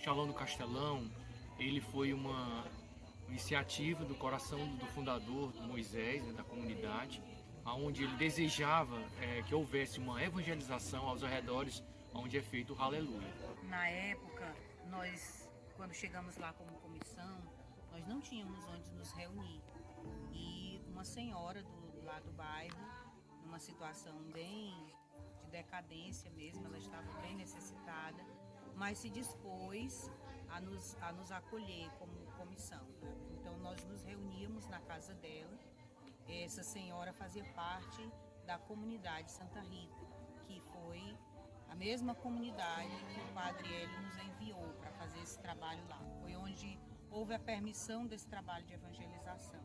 Shalom do Castelão, ele foi uma iniciativa do coração do fundador, Moisés, né, da comunidade, onde ele desejava que houvesse uma evangelização aos arredores onde é feito o Aleluia. Na época, nós, quando chegamos lá como comissão, nós não tínhamos onde nos reunir. E uma senhora lá do bairro, numa situação bem de decadência mesmo, ela estava bem necessitada, mas se dispôs a nos acolher como comissão. Então nós nos reuníamos na casa dela. Essa senhora fazia parte da comunidade Santa Rita, que foi a mesma comunidade que o Padre Hélio nos enviou para fazer esse trabalho lá. Foi onde houve a permissão desse trabalho de evangelização.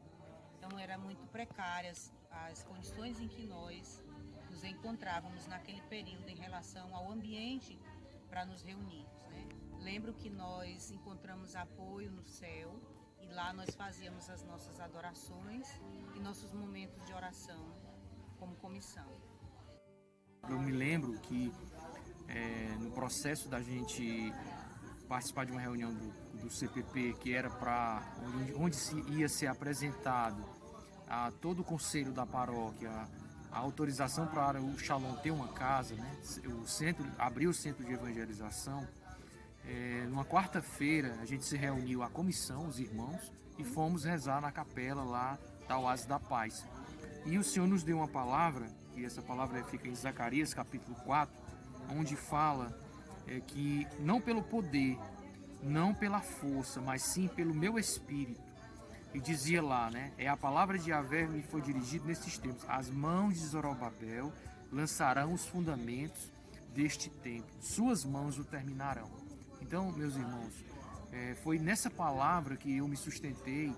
Então eram muito precárias as condições em que nós nos encontrávamos naquele período em relação ao ambiente para nos reunirmos, né? Lembro que nós encontramos apoio no céu e lá nós fazíamos as nossas adorações e nossos momentos de oração como comissão. Eu me lembro que no processo da gente participar de uma reunião do CPP, que era para onde ia ser apresentado a todo o conselho da paróquia, a autorização para o Shalom ter uma casa, né? Abrir o centro de evangelização. Numa quarta-feira a gente se reuniu, a comissão, os irmãos, e fomos rezar na capela lá da Oásis da Paz. E o Senhor nos deu uma palavra, e essa palavra fica em Zacarias capítulo 4, onde fala que não pelo poder, não pela força, mas sim pelo meu espírito. E dizia lá, né? A palavra de Yahvé me foi dirigida nesses termos: as mãos de Zorobabel lançarão os fundamentos deste templo, suas mãos o terminarão. Então, meus irmãos, foi nessa palavra que eu me sustentei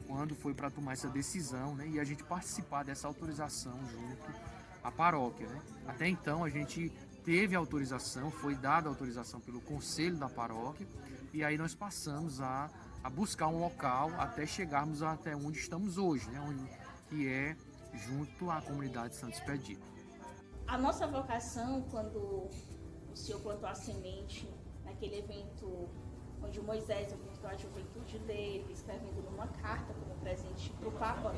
quando foi para tomar essa decisão, né? E a gente participar dessa autorização junto à paróquia, né? Até então a gente teve autorização, foi dada autorização pelo conselho da paróquia, e aí nós passamos a buscar um local até chegarmos até onde estamos hoje, né? Que é junto à comunidade Santo Expedito. A nossa vocação, quando o Senhor plantou a semente naquele evento onde Moisés apresentou a juventude dele, escrevendo numa carta como presente para o Papa,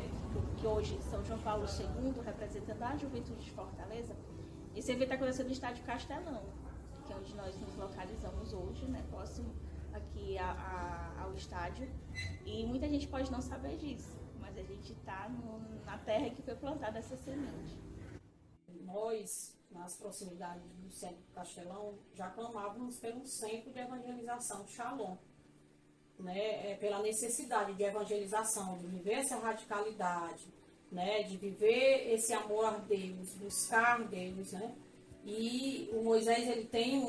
que hoje São João Paulo II, representando a juventude de Fortaleza. Esse evento aconteceu no estádio Castelão, que é onde nós nos localizamos hoje, né, próximo aqui ao estádio. E muita gente pode não saber disso, mas a gente está na terra que foi plantada essa semente. Nós, nas proximidades do centro do Castelão, já clamávamos pelo centro de evangelização Shalom, né, pela necessidade de evangelização, de viver essa radicalidade, né, de viver esse amor a Deus, buscar Deus, né? E o Moisés ele tem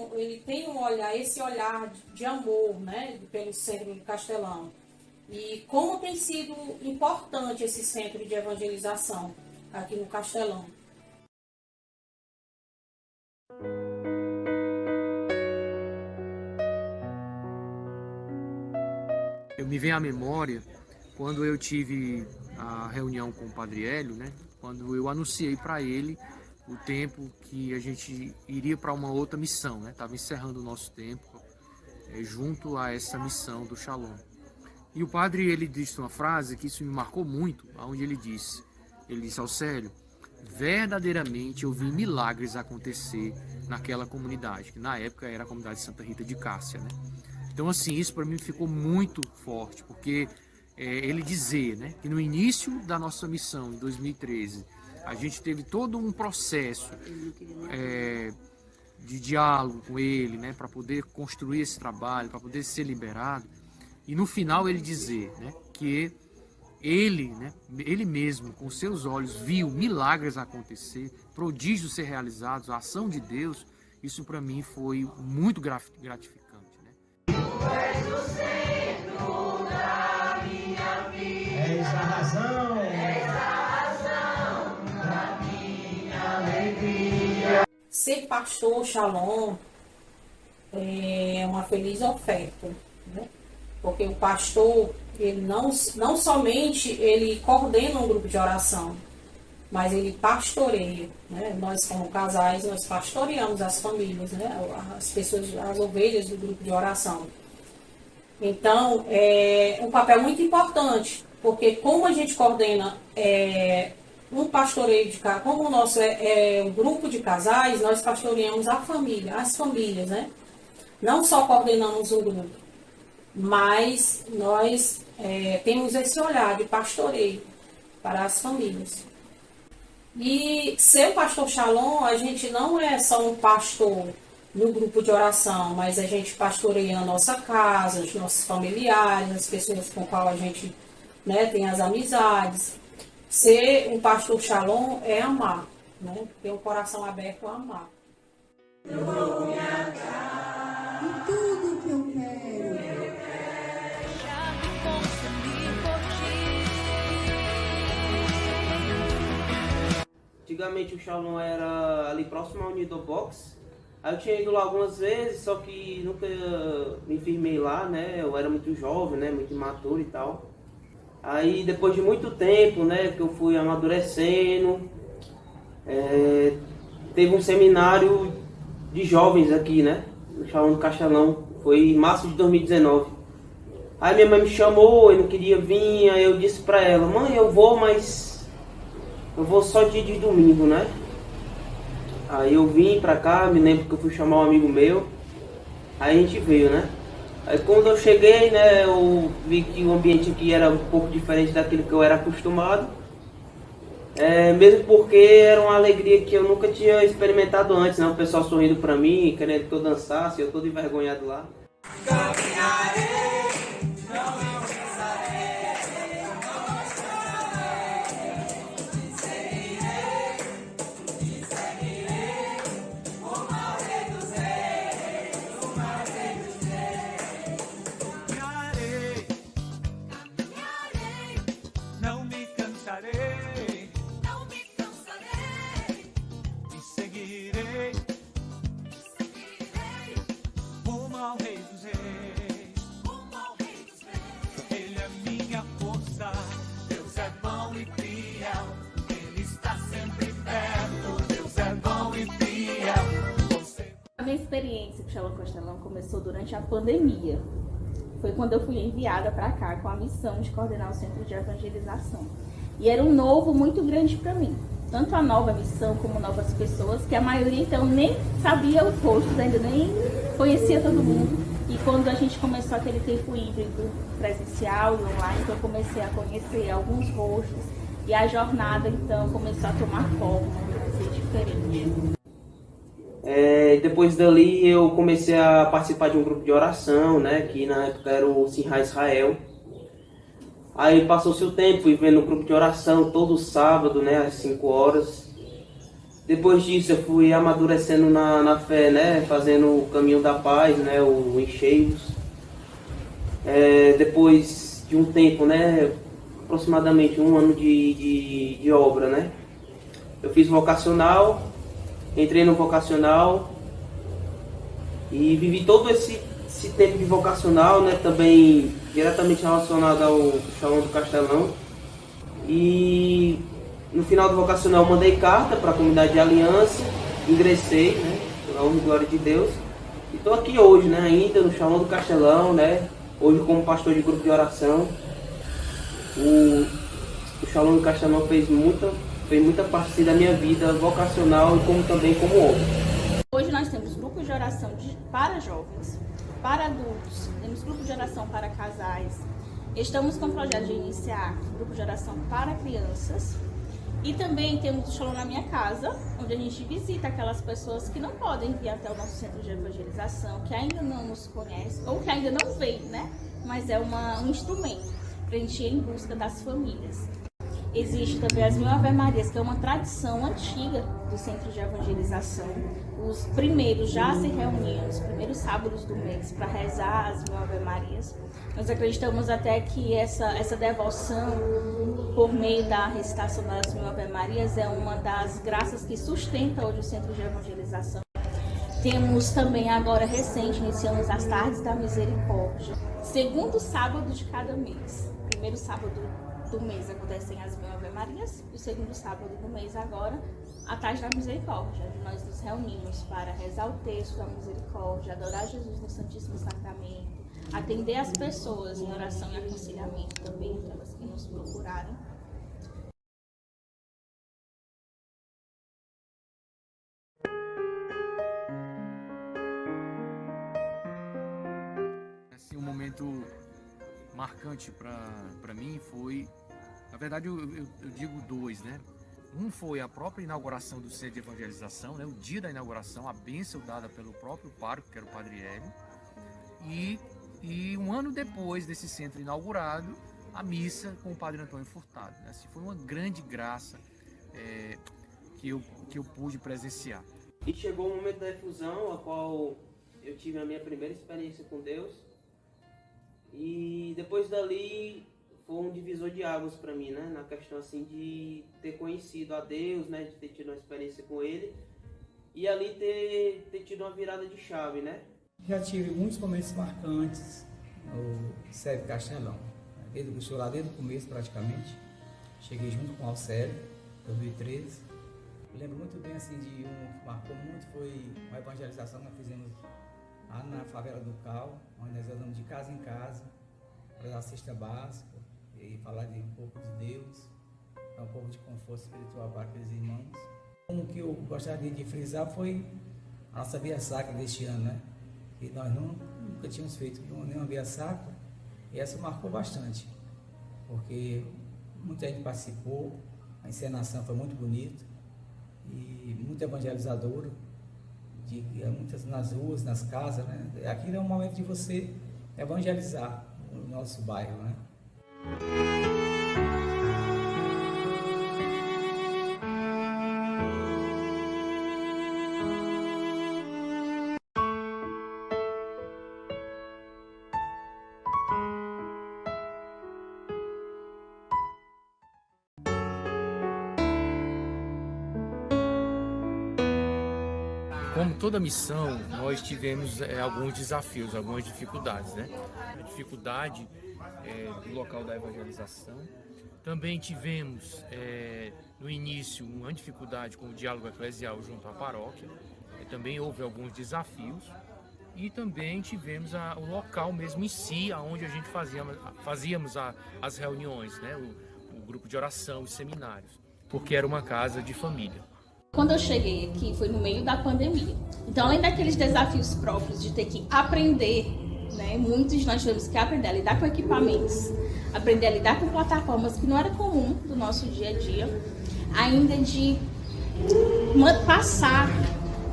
um olhar, esse olhar de amor, né, pelo centro do Castelão. E como tem sido importante esse centro de evangelização aqui no Castelão. Eu me venho à memória quando eu tive a reunião com o Padre Hélio, né? Quando eu anunciei para ele o tempo que a gente iria para uma outra missão, né? Estava encerrando o nosso tempo junto a essa missão do Shalom. E o Padre, ele disse uma frase que isso me marcou muito, onde ele disse ao Célio: verdadeiramente eu vi milagres acontecer naquela comunidade, que na época era a comunidade Santa Rita de Cássia, né? Então, assim, isso para mim ficou muito forte, porque ele dizer, né, que no início da nossa missão, em 2013, a gente teve todo um processo de diálogo com ele, né, para poder construir esse trabalho, para poder ser liberado, e no final ele dizer, né, que ele mesmo, com seus olhos, viu milagres acontecer, prodígios ser realizados, a ação de Deus. Isso para mim foi muito gratificante. És o centro da minha vida. És a razão da minha alegria. Ser pastor Shalom é uma feliz oferta, né? Porque o pastor, ele não somente ele coordena um grupo de oração, mas ele pastoreia, né? Nós, como casais, nós pastoreamos as famílias, né? As pessoas, as ovelhas do grupo de oração. Então, é um papel muito importante, porque como a gente coordena um pastoreio de casais, como o nosso é um grupo de casais, nós pastoreamos a família, as famílias, né? Não só coordenamos um grupo, mas nós temos esse olhar de pastoreio para as famílias. E ser o pastor Shalom, a gente não é só um pastor no grupo de oração, mas a gente pastoreia a nossa casa, os nossos familiares, as pessoas com qual a gente, né, tem as amizades. Ser um pastor Shalom é amar, né? Ter um coração aberto a amar. Eu vou me atar em tudo que eu quero. Já me consumi por ti. Antigamente o Shalom era ali próximo ao Unido Box. Aí eu tinha ido lá algumas vezes, só que nunca me firmei lá, né? Eu era muito jovem, né? Muito imaturo e tal. Aí depois de muito tempo, né? Que eu fui amadurecendo, teve um seminário de jovens aqui, né? No Shalom do Castelão. Foi em março de 2019. Aí minha mãe me chamou, eu não queria vir, aí eu disse pra ela, mãe, eu vou, mas eu vou só dia de domingo, né? Aí eu vim pra cá, me lembro que eu fui chamar um amigo meu, aí a gente veio, né? Aí quando eu cheguei, né, eu vi que o ambiente aqui era um pouco diferente daquilo que eu era acostumado. Mesmo porque era uma alegria que eu nunca tinha experimentado antes, né? O pessoal sorrindo pra mim, querendo que eu dançasse, eu todo envergonhado lá. A minha experiência com o Shalom Castelão começou durante a pandemia. Foi quando eu fui enviada para cá com a missão de coordenar o centro de evangelização. E era um novo muito grande para mim. Tanto a nova missão como novas pessoas, que a maioria então nem sabia os rostos, ainda nem conhecia todo mundo. E quando a gente começou aquele tempo híbrido, presencial e online, então eu comecei a conhecer alguns rostos. E a jornada então começou a tomar forma, a ser diferente. Depois dali eu comecei a participar de um grupo de oração, né, que na época era o Sinha Israel. Aí passou-se o tempo, fui vendo o grupo de oração todo sábado, né, às 5 horas. Depois disso eu fui amadurecendo na fé, né, fazendo o caminho da paz, né, o Encheios. Depois de um tempo, né, aproximadamente 1 ano de obra, né, eu fiz vocacional. Entrei no vocacional e vivi todo esse tempo de vocacional, né, também diretamente relacionado ao Shalom do Castelão. E no final do vocacional mandei carta para a comunidade de aliança, ingressei, né, pela honra e glória de Deus. E estou aqui hoje, né, ainda no Shalom do Castelão, né, hoje como pastor de grupo de oração. O Shalom do Castelão fez muita parte da minha vida vocacional e como também como homem. Hoje nós temos grupos de oração para jovens, para adultos, temos grupo de oração para casais. Estamos com o projeto de iniciar grupo de oração para crianças. E também temos o Shalom na Minha Casa, onde a gente visita aquelas pessoas que não podem vir até o nosso centro de evangelização, que ainda não nos conhecem, ou que ainda não veem, né? Mas é um instrumento para a gente ir em busca das famílias. Existe também as 1000 Ave Marias, que é uma tradição antiga do centro de evangelização. Os primeiros já se reuniam nos primeiros sábados do mês para rezar as 1000 Ave Marias. Nós acreditamos até que essa devoção por meio da recitação das 1000 Ave Marias é uma das graças que sustenta hoje o centro de evangelização. Temos também agora recente, iniciamos as Tardes da Misericórdia, segundo sábado de cada mês. Primeiro sábado do mês acontecem as 1000 Ave Marias, e o segundo sábado do mês agora, a Tarde da Misericórdia. Nós nos reunimos para rezar o texto da misericórdia, adorar Jesus no Santíssimo Sacramento, atender as pessoas em oração e aconselhamento também, aquelas que nos procuraram. Assim, um momento marcante para mim foi, na verdade eu digo dois, né? Um foi a própria inauguração do centro de evangelização, né? O dia da inauguração, a bênção dada pelo próprio pároco, que era o Padre Hélio. E um ano depois desse centro inaugurado, a missa com o Padre Antônio Furtado. Né? Assim, foi uma grande graça que eu pude presenciar. E chegou o momento da efusão, a qual eu tive a minha primeira experiência com Deus. E depois dali foi um divisor de águas para mim, né? Na questão assim de ter conhecido a Deus, né? De ter tido uma experiência com Ele e ali ter tido uma virada de chave, né? Já tive muitos momentos marcantes no Sérgio Castelão. Estou lá desde o começo praticamente. Cheguei junto com o Alcélio, em 2013. Eu lembro muito bem assim de um que marcou muito, foi uma evangelização que nós fizemos lá na favela do Cal, onde nós andamos de casa em casa para dar a cesta básica e falar de um pouco de Deus, dar um pouco de conforto espiritual para aqueles irmãos. O que eu gostaria de frisar foi a nossa via sacra deste ano, né? E nós nunca tínhamos feito nenhuma via sacra e essa marcou bastante, porque muita gente participou, a encenação foi muito bonita e muito evangelizadora, muitas nas ruas, nas casas, né? Aquilo é um momento de você evangelizar o nosso bairro, né? Como toda missão, nós tivemos alguns desafios, algumas dificuldades, né? A dificuldade do local da evangelização. Também tivemos, no início, uma dificuldade com o diálogo eclesial junto à paróquia. Também houve alguns desafios. E também tivemos o local mesmo em si, onde a gente fazíamos as reuniões, né? O grupo de oração, os seminários, porque era uma casa de família. Quando eu cheguei aqui, foi no meio da pandemia. Então, além daqueles desafios próprios de ter que aprender, né, muitos de nós tivemos que aprender a lidar com equipamentos, aprender a lidar com plataformas que não era comum do nosso dia a dia, ainda de passar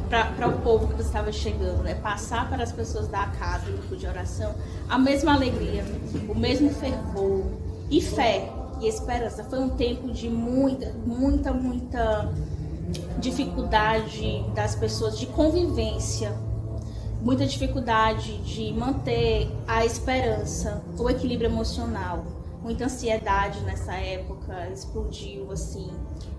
para o povo que estava chegando, né, passar para as pessoas da casa, do grupo de oração, a mesma alegria, o mesmo fervor e fé e esperança. Foi um tempo de muita dificuldade das pessoas de convivência, muita dificuldade de manter a esperança, o equilíbrio emocional, muita ansiedade nessa época explodiu assim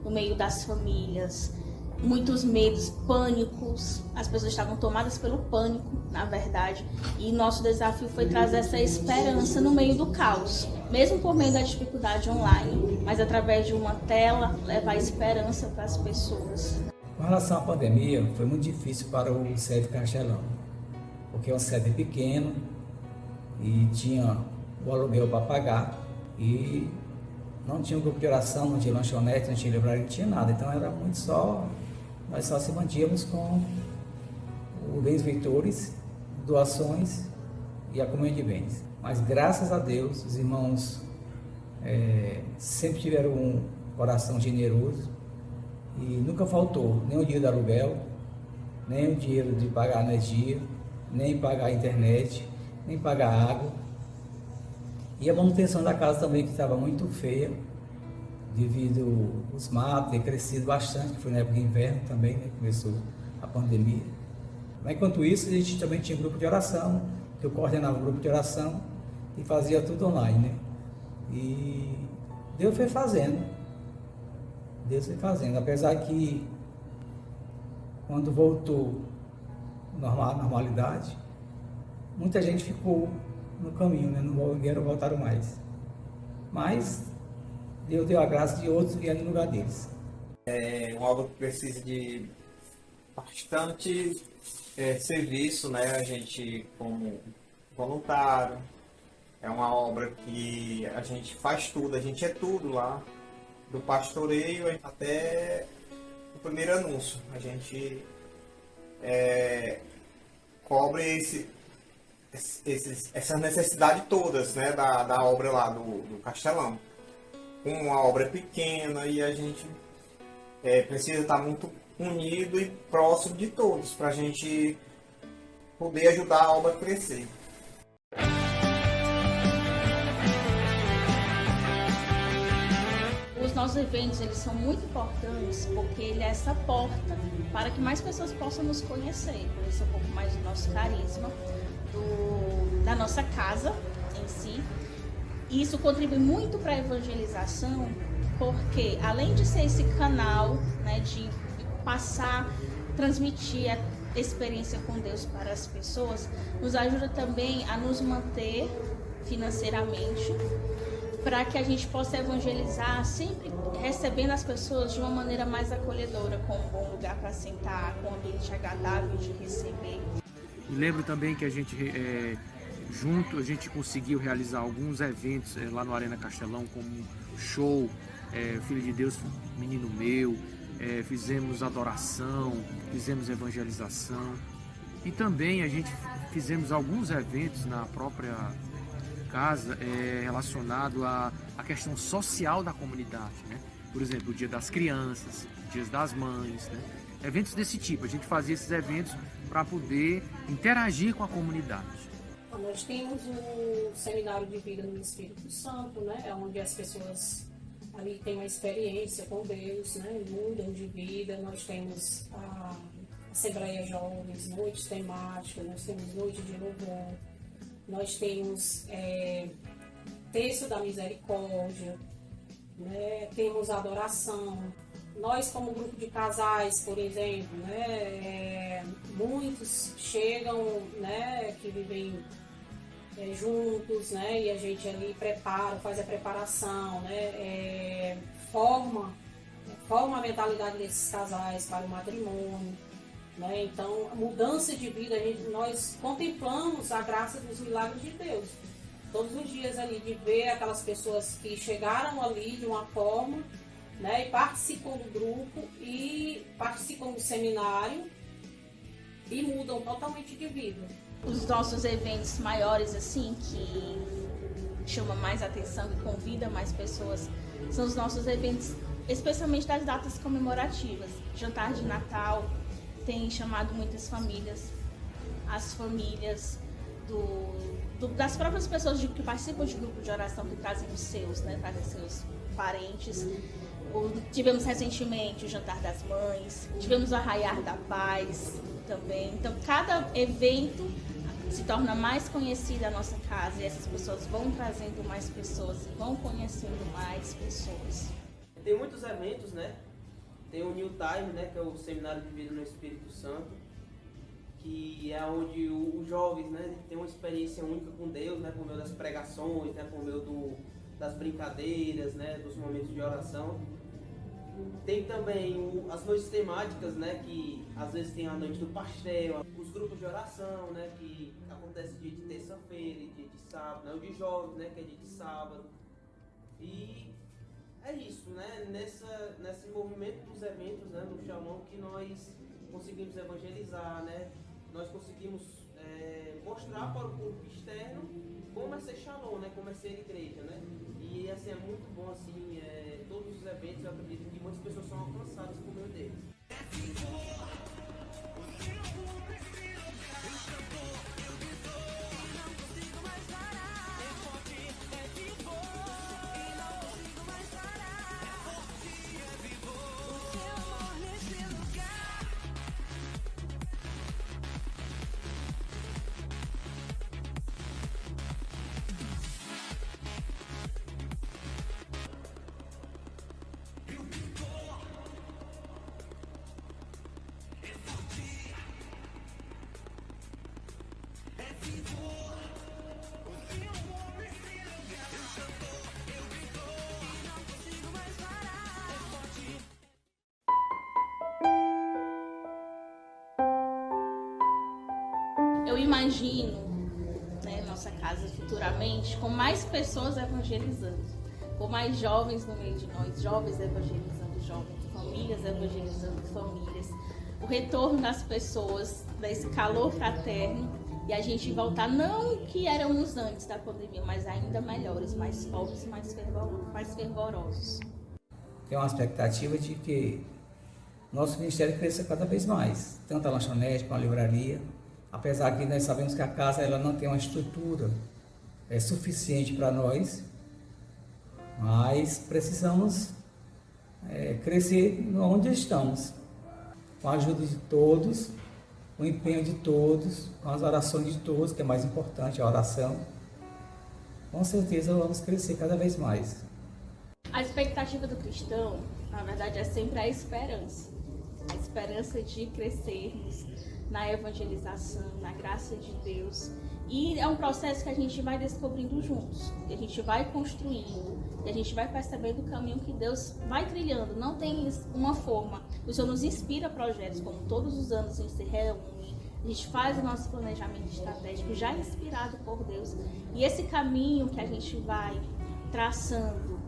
no meio das famílias, muitos medos, pânicos, as pessoas estavam tomadas pelo pânico, na verdade, e nosso desafio foi trazer essa esperança no meio do caos, mesmo por meio da dificuldade online, mas através de uma tela, levar esperança para as pessoas. Com relação à pandemia, foi muito difícil para o Sérgio Castelão, porque é um sede pequeno e tinha o aluguel para pagar e não tinha um grupo de oração, não tinha lanchonete, não tinha livraria, não tinha nada, então era muito nós só se mantínhamos com os benfeitores, doações e a comunhão de bens. Mas graças a Deus, os irmãos sempre tiveram um coração generoso e nunca faltou nem o dinheiro do aluguel, nem o dinheiro de pagar a energia, nem pagar a internet, nem pagar a água. E a manutenção da casa também, que estava muito feia, devido os matos ter crescido bastante, que foi na época de inverno também, né? Começou a pandemia. Mas enquanto isso, a gente também tinha grupo de oração, que eu coordenava o grupo de oração e fazia tudo online, né? E Deus foi fazendo, apesar que quando voltou à normalidade, muita gente ficou no caminho, né? Não voltaram mais. Mas Deus deu a graça de outros e no lugar deles. É uma obra que precisa de bastante serviço, né? A gente, como voluntário. É uma obra que a gente faz tudo, a gente é tudo lá, do pastoreio até o primeiro anúncio. A gente cobre essas necessidades todas, né, da obra lá do Castelão. Uma obra pequena e a gente precisa estar muito unido e próximo de todos para a gente poder ajudar a obra a crescer. Os nossos eventos, eles são muito importantes porque ele é essa porta para que mais pessoas possam nos conhecer, conhecer um pouco mais do nosso carisma, da nossa casa em si. E isso contribui muito para a evangelização, porque além de ser esse canal, né, de passar, transmitir a experiência com Deus para as pessoas, nos ajuda também a nos manter financeiramente, para que a gente possa evangelizar sempre recebendo as pessoas de uma maneira mais acolhedora, com um bom lugar para sentar, com um ambiente agradável de receber. E lembro também que a gente, junto, a gente conseguiu realizar alguns eventos lá no Arena Castelão, como show, Filho de Deus, Menino Meu, fizemos adoração, fizemos evangelização. E também a gente fizemos alguns eventos na própria casa relacionado à questão social da comunidade, né? Por exemplo, o Dia das Crianças, Dias das Mães, né? Eventos desse tipo. A gente fazia esses eventos para poder interagir com a comunidade. Nós temos um seminário de vida no Espírito Santo, né? Onde as pessoas ali têm uma experiência com Deus, né? Mudam de vida. Nós temos a Assembleia Jovens, noites temáticas, nós temos noite de louvor, nós temos Terço da Misericórdia, né? Temos adoração. Nós, como grupo de casais, por exemplo, né? Muitos chegam, né? Que vivem juntos, né? E a gente ali faz a preparação, né? Forma a mentalidade desses casais para o matrimônio, né? Então, a mudança de vida, nós contemplamos a graça dos milagres de Deus. Todos os dias ali, de ver aquelas pessoas que chegaram ali de uma forma, né? E participam do grupo e participam do seminário e mudam totalmente de vida. Os nossos eventos maiores, assim, que chamam mais atenção e convidam mais pessoas, são os nossos eventos, especialmente das datas comemorativas. Jantar de Natal tem chamado muitas famílias, as famílias das próprias pessoas que participam de grupo de oração, que trazem os seus, né, trazem seus parentes. Tivemos recentemente o Jantar das Mães, tivemos o Arraiar da Paz também. Então, cada evento se torna mais conhecida a nossa casa e essas pessoas vão trazendo mais pessoas, vão conhecendo mais pessoas. Tem muitos eventos, né? Tem o New Time, né? Que é o Seminário de Vida no Espírito Santo, que é onde os jovens, né, tem uma experiência única com Deus, né? Por meio das pregações, né? Por meio das brincadeiras, né? Dos momentos de oração. Tem também as noites temáticas, né? Que às vezes tem a noite do pastel, os grupos de oração, né? Que acontece dia de terça-feira, dia de sábado, né? O de jovens, né? Que é dia de sábado. E é isso, né? Nesse movimento dos eventos, né? No Shalom, que nós conseguimos evangelizar, né? Nós conseguimos mostrar para o público externo como é ser Shalom, né? Como é ser igreja, né? E assim, é muito bom, assim, todos os eventos, eu acredito que muitas pessoas são alcançadas por meio deles. Eu imagino, né, nossa casa futuramente com mais pessoas evangelizando, com mais jovens no meio de nós, jovens evangelizando jovens, famílias evangelizando famílias, o retorno das pessoas, desse calor fraterno, e a gente voltar não que éramos antes da pandemia, mas ainda melhores, mais fortes, mais fervorosos. Tem uma expectativa de que nosso ministério cresça cada vez mais, tanto a lanchonete como a livraria, apesar que nós sabemos que a casa ela não tem uma estrutura suficiente para nós, mas precisamos crescer onde estamos, com a ajuda de todos, com o empenho de todos, com as orações de todos, que é mais importante a oração. Com certeza vamos crescer cada vez mais. A expectativa do cristão, na verdade, é sempre a esperança de crescermos na evangelização, na graça de Deus. E é um processo que a gente vai descobrindo juntos, que a gente vai construindo, que a gente vai percebendo o caminho que Deus vai trilhando. Não tem uma forma. O Senhor nos inspira projetos, como todos os anos a gente se reúne, a gente faz o nosso planejamento estratégico já inspirado por Deus. E esse caminho que a gente vai traçando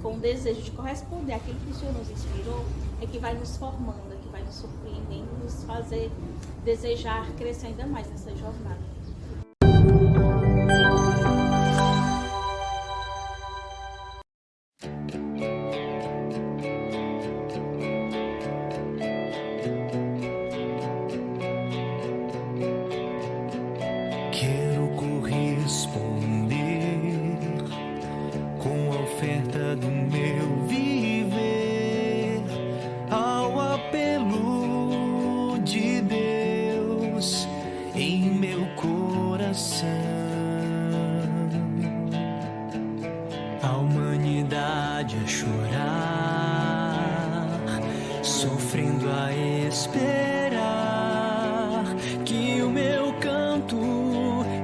com o desejo de corresponder àquilo que o Senhor nos inspirou, é que vai nos formando, é que vai nos surpreendendo, nos fazer desejar crescer ainda mais nessa jornada. Quero corresponder com a oferta do meu viver ao apelo de Deus em meu coração. A humanidade a chorar, sofrendo a esperar que o meu canto,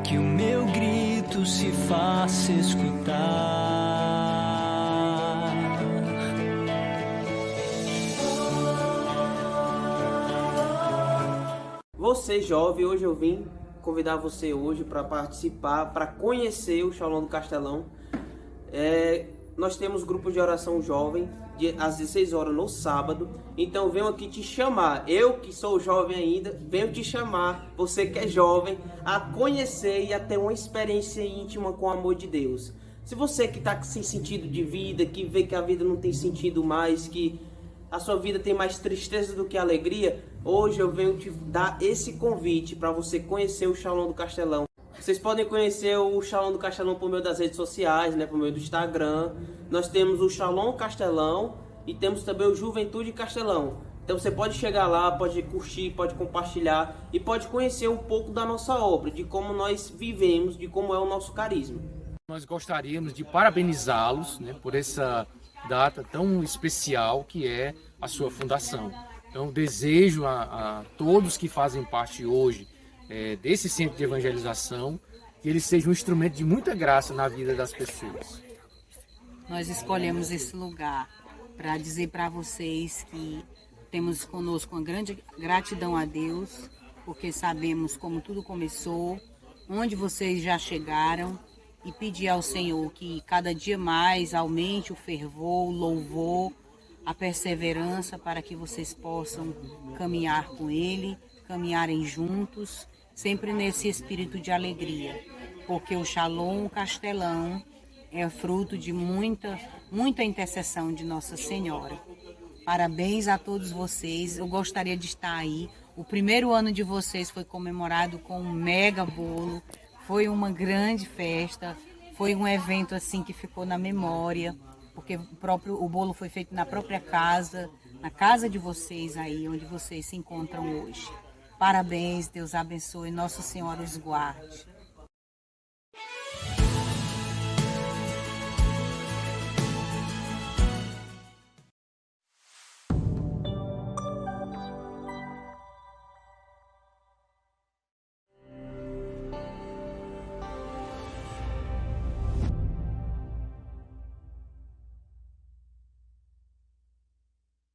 que o meu grito se faça escutar. Você jovem, hoje eu vim convidar você hoje para participar, para conhecer o Shalom do Castelão. Nós temos grupo de oração jovem às 16 horas no sábado, então venho aqui te chamar, eu que sou jovem ainda, venho te chamar, você que é jovem, a conhecer e a ter uma experiência íntima com o amor de Deus. Se você que está sem sentido de vida, que vê que a vida não tem sentido mais, que a sua vida tem mais tristeza do que alegria, hoje eu venho te dar esse convite para você conhecer o Shalom do Castelão. Vocês podem conhecer o Shalom do Castelão por meio das redes sociais, por meio do Instagram. Nós temos o Shalom Castelão e temos também o Juventude Castelão. Então você pode chegar lá, pode curtir, pode compartilhar e pode conhecer um pouco da nossa obra, de como nós vivemos, de como é o nosso carisma. Nós gostaríamos de parabenizá-los, por essa data tão especial que é a sua fundação. Então desejo a todos que fazem parte hoje desse centro de evangelização, que ele seja um instrumento de muita graça na vida das pessoas. Nós escolhemos esse lugar para dizer para vocês que temos conosco uma grande gratidão a Deus, porque sabemos como tudo começou, onde vocês já chegaram, e pedir ao Senhor que cada dia mais aumente o fervor, o louvor, a perseverança para que vocês possam caminhar com Ele, caminharem juntos, sempre nesse espírito de alegria, porque o Shalom Castelão é fruto de muita intercessão de Nossa Senhora. Parabéns a todos vocês, eu gostaria de estar aí. O primeiro ano de vocês foi comemorado com um mega bolo, foi uma grande festa, foi um evento assim que ficou na memória, porque o bolo foi feito na própria casa, na casa de vocês aí, onde vocês se encontram hoje. Parabéns, Deus abençoe, Nossa Senhora os guarde.